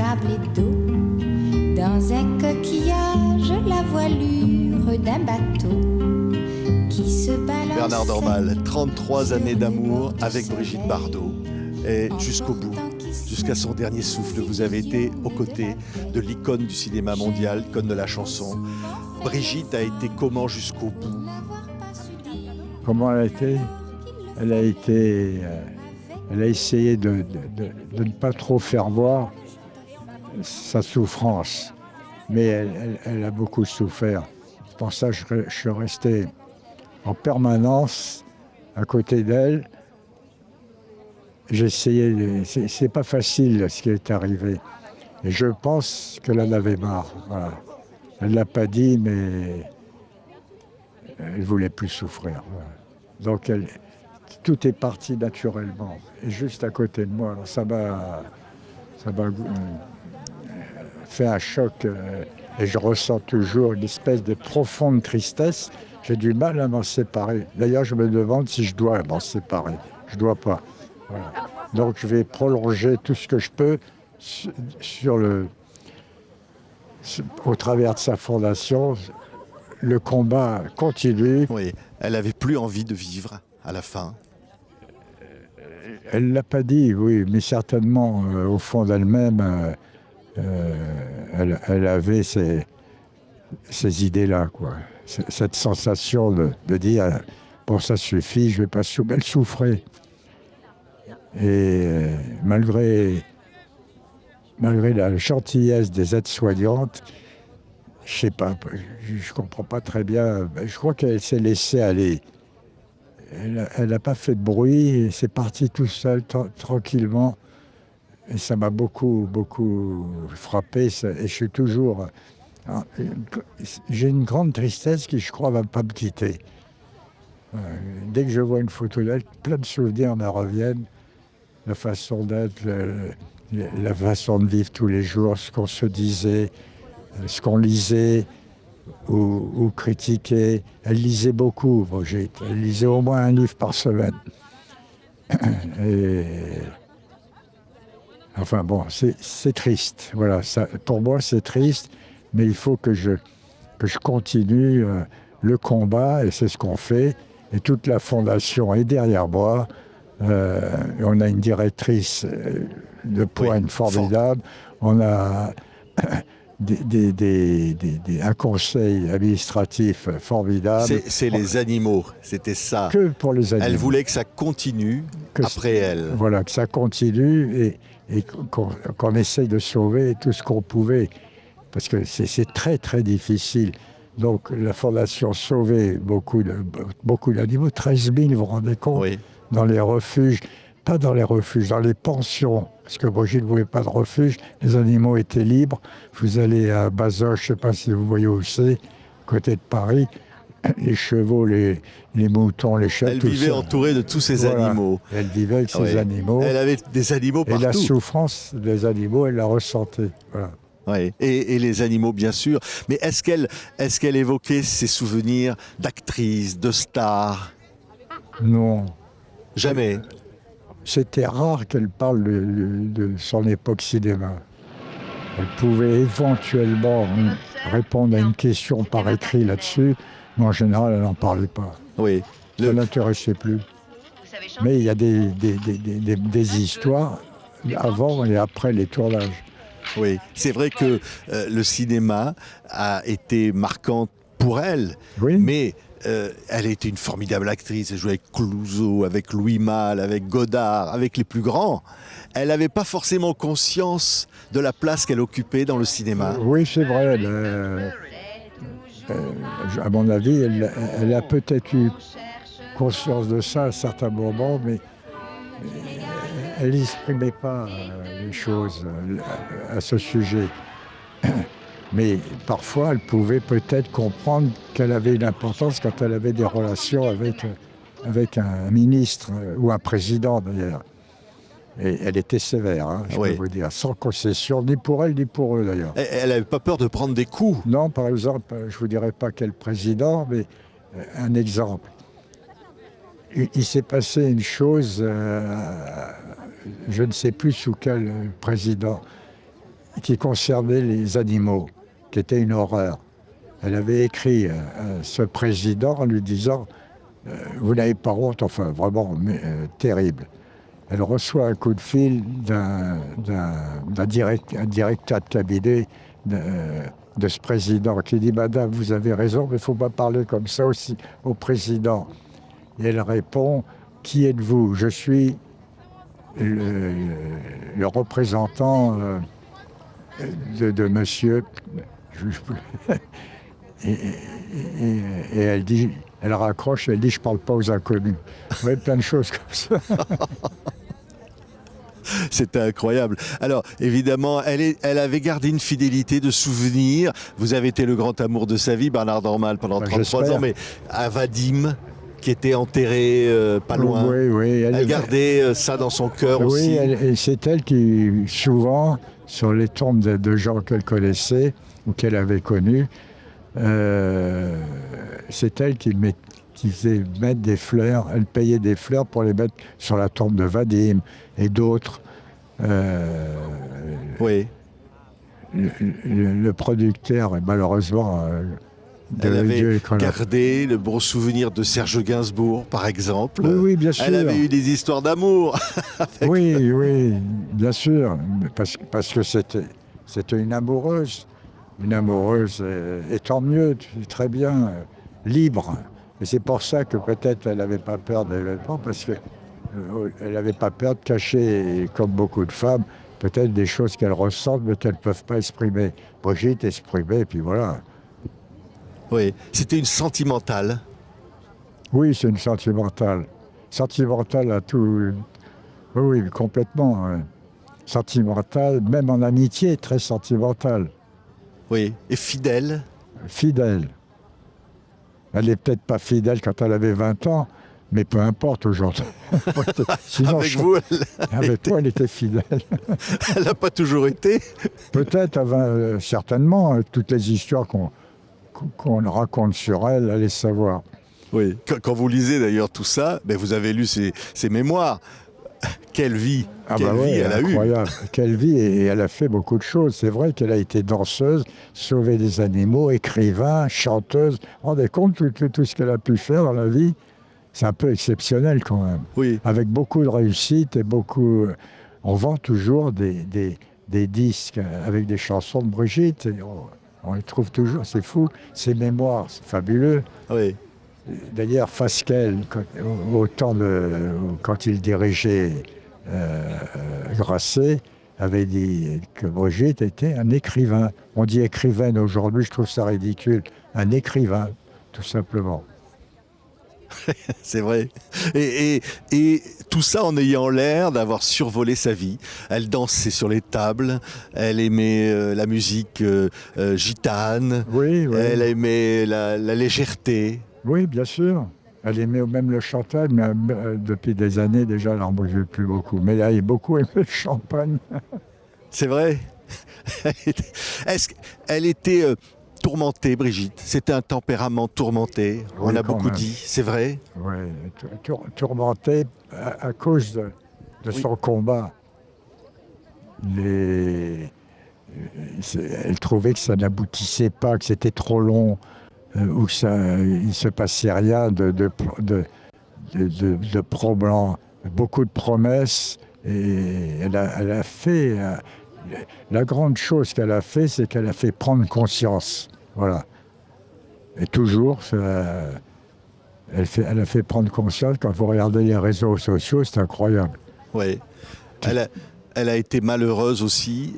sable et d'eau. Dans un coquillage, la voilure d'un bateau qui se balance. Bernard Dorval, 33 années d'amour avec Brigitte Bardot. Et jusqu'au bout, jusqu'à son dernier souffle, vous avez été aux côtés de l'icône du cinéma mondial, l'icône de la chanson. Brigitte a été comment jusqu'au bout? Comment elle a été? Elle a essayé de ne pas trop faire voir sa souffrance. Mais elle a beaucoup souffert. C'est pour ça que je suis resté en permanence à côté d'elle. J'ai essayé, c'est pas facile ce qui est arrivé. Et je pense qu'elle en avait marre. Voilà. Elle ne l'a pas dit, mais elle ne voulait plus souffrir. Voilà. Donc tout est parti naturellement. Et juste à côté de moi, alors ça m'a fait un choc. Et je ressens toujours une espèce de profonde tristesse. J'ai du mal à m'en séparer. D'ailleurs, je me demande si je dois m'en séparer. Je ne dois pas. Voilà. Donc je vais prolonger tout ce que je peux au travers de sa fondation. Le combat continue. Oui, elle n'avait plus envie de vivre à la fin. Elle ne l'a pas dit, oui, mais certainement au fond d'elle-même, elle avait ces idées-là, quoi. Cette sensation de dire bon, ça suffit, je ne vais pas souffrir. Elle souffrait. Et malgré la gentillesse des aides-soignantes, je sais pas, je comprends pas très bien. Je crois qu'elle s'est laissée aller. Elle n'a pas fait de bruit, c'est parti tout seul, tranquillement. Et ça m'a beaucoup frappé. Et je suis toujours... J'ai une grande tristesse qui, je crois, ne va pas me quitter. Dès que je vois une photo d'elle, plein de souvenirs me reviennent. La façon d'être, la façon de vivre tous les jours, ce qu'on se disait, ce qu'on lisait ou critiquait. Elle lisait beaucoup, Brigitte. Elle lisait au moins un livre par semaine. Et... Enfin bon, c'est triste. Voilà, ça, pour moi, c'est triste, mais il faut que je continue le combat, et c'est ce qu'on fait. Et toute la fondation est derrière moi. On a une directrice de poigne formidable. On a un conseil administratif formidable. C'est les animaux, c'était ça. Que pour les animaux. Elle voulait que ça continue après elle. Voilà, que ça continue et qu'on essaye de sauver tout ce qu'on pouvait. Parce que c'est très, très difficile. Donc la Fondation sauvait beaucoup d'animaux, 13 000, vous vous rendez compte, oui. Dans les refuges, pas dans les refuges, dans les pensions, parce que Brigitte ne voulait pas de refuge, les animaux étaient libres. Vous allez à Bazoches, je ne sais pas si vous voyez où c'est, côté de Paris, les chevaux, les moutons, les chats, Elle tout vivait ça. entourée de tous ces animaux. Elle vivait avec ses animaux. Elle avait des animaux partout. Et la souffrance des animaux, elle la ressentait. Voilà. Oui, et les animaux, bien sûr. Mais est-ce qu'elle évoquait ses souvenirs d'actrice, de star? Non. Jamais. C'était rare qu'elle parle de son époque cinéma. Elle pouvait éventuellement répondre à une question par écrit là-dessus, mais en général, elle n'en parlait pas. Oui. Ça ne l'intéressait plus. Mais il y a des histoires avant et après les tournages. Oui, c'est vrai que le cinéma a été marquant pour elle, oui. Mais elle était une formidable actrice. Elle jouait avec Clouzot, avec Louis Malle, avec Godard, avec les plus grands. Elle n'avait pas forcément conscience de la place qu'elle occupait dans le cinéma. Oui, c'est vrai. À mon avis, elle a peut-être eu conscience de ça à un certain moment, mais elle n'exprimait pas les choses à ce sujet. Mais parfois, elle pouvait peut-être comprendre qu'elle avait une importance quand elle avait des relations avec un ministre ou un président, d'ailleurs. Et elle était sévère, hein, je peux vous dire, sans concession, ni pour elle, ni pour eux, d'ailleurs. Elle n'avait pas peur de prendre des coups? Non, par exemple, je ne vous dirai pas quel président, mais un exemple. Il s'est passé une chose, je ne sais plus sous quel président. qui concernait les animaux, qui était une horreur. Elle avait écrit à ce président en lui disant vous n'avez pas honte, enfin vraiment terrible. Elle reçoit un coup de fil d'un directeur de cabinet de ce président qui dit madame, vous avez raison, mais il ne faut pas parler comme ça aussi au président. Et elle répond qui êtes-vous? Je suis le représentant de monsieur. Et elle dit, elle raccroche, elle dit je parle pas aux inconnus. Vous voyez, plein de choses comme ça. C'était incroyable. Alors, évidemment, elle avait gardé une fidélité de souvenir. Vous avez été le grand amour de sa vie, Bernard Dormal, pendant 33 ans, mais à Vadim, qui était enterré pas loin. Oui. Elle gardait ça dans son cœur aussi. Oui, et c'est elle qui, souvent, sur les tombes de gens qu'elle connaissait ou qu'elle avait connus, c'est elle qui faisait mettre des fleurs. Elle payait des fleurs pour les mettre sur la tombe de Vadim et d'autres. Oui. Le producteur, malheureusement... Elle avait gardé le bon souvenir de Serge Gainsbourg, par exemple. Oui, bien sûr. Elle avait eu des histoires d'amour. Oui, bien sûr. Parce que c'était une amoureuse. Une amoureuse, et tant mieux, très bien, libre. Et c'est pour ça que peut-être elle n'avait pas peur de l'événement, parce qu'elle n'avait pas peur de cacher, comme beaucoup de femmes, peut-être des choses qu'elles ressentent, mais qu'elles ne peuvent pas exprimer. Brigitte exprimait, et puis voilà. Oui, c'était une sentimentale. Oui, c'est une sentimentale. Sentimentale à tout... Oui, complètement. Ouais. Sentimentale, même en amitié, très sentimentale. Oui, et fidèle. Fidèle. Elle n'est peut-être pas fidèle quand elle avait 20 ans, mais peu importe aujourd'hui. Sinon, avec vous, avec toi, elle était fidèle. Elle n'a pas toujours été. Peut-être, certainement, toutes les histoires qu'on raconte sur elle, allez savoir. Oui, quand vous lisez d'ailleurs tout ça, ben vous avez lu ses mémoires. Quelle vie, elle a eu. Incroyable. Quelle vie, et elle a fait beaucoup de choses. C'est vrai qu'elle a été danseuse, sauver des animaux, écrivain, chanteuse. Vous vous rendez compte tout ce qu'elle a pu faire dans la vie? C'est un peu exceptionnel quand même. Oui. Avec beaucoup de réussite et beaucoup... On vend toujours des disques avec des chansons de Brigitte. Et on les trouve toujours, c'est fou. Ses mémoires, c'est fabuleux. Oui. D'ailleurs, Fasquelle, quand il dirigeait Grasset, avait dit que Brigitte était un écrivain. On dit écrivaine aujourd'hui, je trouve ça ridicule. Un écrivain, tout simplement. C'est vrai. Et tout ça en ayant l'air d'avoir survolé sa vie. Elle dansait sur les tables, elle aimait la musique gitane, oui. Elle aimait la légèreté. Oui, bien sûr. Elle aimait même le champagne, mais depuis des années déjà, elle n'en buvait plus beaucoup. Mais elle a beaucoup aimé le champagne. C'est vrai. Est-ce qu'elle était tourmentée, Brigitte? C'était un tempérament tourmenté. Oui, on a beaucoup dit, c'est vrai. Oui, tourmentée à cause de son combat. Elle trouvait que ça n'aboutissait pas, que c'était trop long. Où il ne se passait rien de probant, beaucoup de promesses. Et elle a fait... la grande chose qu'elle a fait, c'est qu'elle a fait prendre conscience. Voilà. Et toujours, elle a fait prendre conscience. Quand vous regardez les réseaux sociaux, c'est incroyable. Oui. Elle a été malheureuse aussi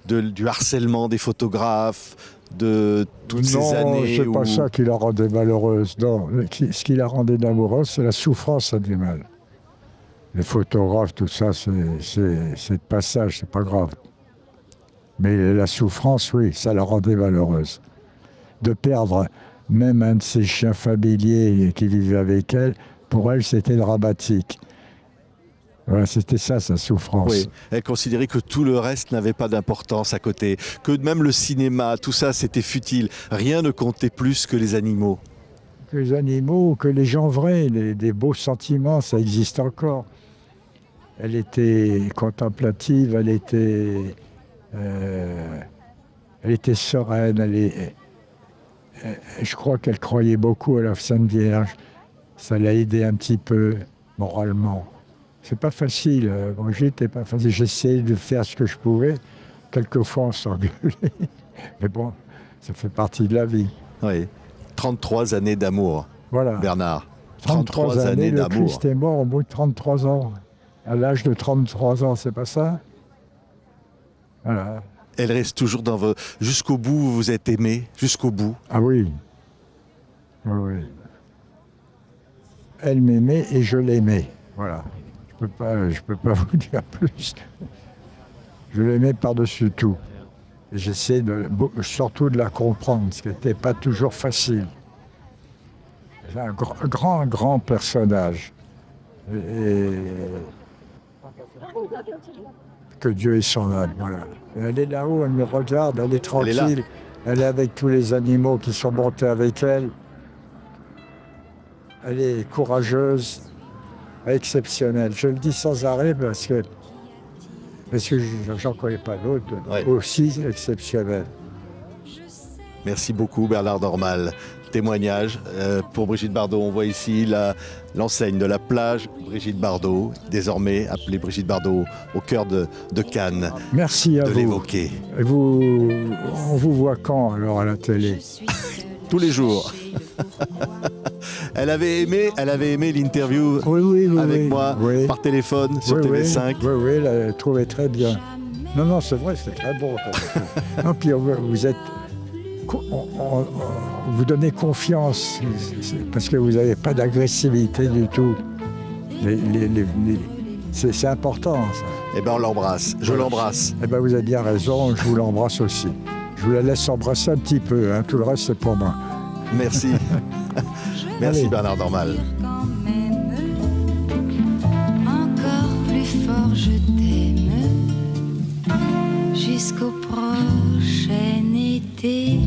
du harcèlement des photographes, de toutes ces années. Non, c'est pas ça qui la rendait malheureuse. Non, ce qui la rendait amoureuse, c'est la souffrance animale. Les photographes, tout ça, c'est de passage, c'est pas grave. Mais la souffrance, oui, ça la rendait malheureuse. De perdre même un de ses chiens familiers qui vivait avec elle, pour elle, c'était dramatique. Voilà, c'était ça, sa souffrance. Oui, elle considérait que tout le reste n'avait pas d'importance à côté, que même le cinéma, tout ça, c'était futile. Rien ne comptait plus que les animaux. Que les animaux, que les gens vrais, des beaux sentiments, ça existe encore. Elle était contemplative, elle Elle était sereine, je crois qu'elle croyait beaucoup à la Sainte Vierge. Ça l'a aidé un petit peu moralement. C'est pas facile, Brigitte, c'est pas facile. J'essayais de faire ce que je pouvais. Quelquefois, on s'engueulait. Mais bon, ça fait partie de la vie. Oui. 33 années d'amour, Voilà. Bernard. 33 années, le d'amour. Christ est mort au bout de 33 ans. À l'âge de 33 ans, c'est pas ça? Voilà. Elle reste toujours dans vos... Jusqu'au bout, vous vous êtes aimés, jusqu'au bout. Ah oui. Oui, oui. Elle m'aimait et je l'aimais. Voilà. Je peux pas vous dire plus. Je l'aimais par-dessus tout. Et j'essaie surtout de la comprendre, ce qui n'était pas toujours facile. C'est un grand personnage. Et que Dieu ait son âme, voilà. Et elle est là-haut, elle me regarde, elle est tranquille. Elle est avec tous les animaux qui sont montés avec elle. Elle est courageuse, exceptionnelle. Je le dis sans arrêt parce que j'en connais pas d'autres aussi exceptionnelle. Merci beaucoup Bernard Dormal. Témoignage pour Brigitte Bardot. On voit ici l'enseigne de la plage Brigitte Bardot, désormais appelée Brigitte Bardot au cœur de Cannes. Merci à de vous. l'évoquer. Et on vous voit quand alors à la télé? Tous les jours. Elle avait aimé l'interview avec moi par téléphone sur TV5. Oui, elle a trouvé très bien. Non, c'est vrai, c'est très bon. Non, puis vous êtes... vous donnez confiance, parce que vous n'avez pas d'agressivité du tout. C'est important, ça. Eh bien, on l'embrasse. Je l'embrasse. Eh bien, vous avez bien raison, je vous l'embrasse aussi. Je vous la laisse embrasser un petit peu, hein. Tout le reste, c'est pour moi. Merci. Merci Allez. Bernard Dormal. Quand même, encore plus fort je t'aime, jusqu'au prochain été.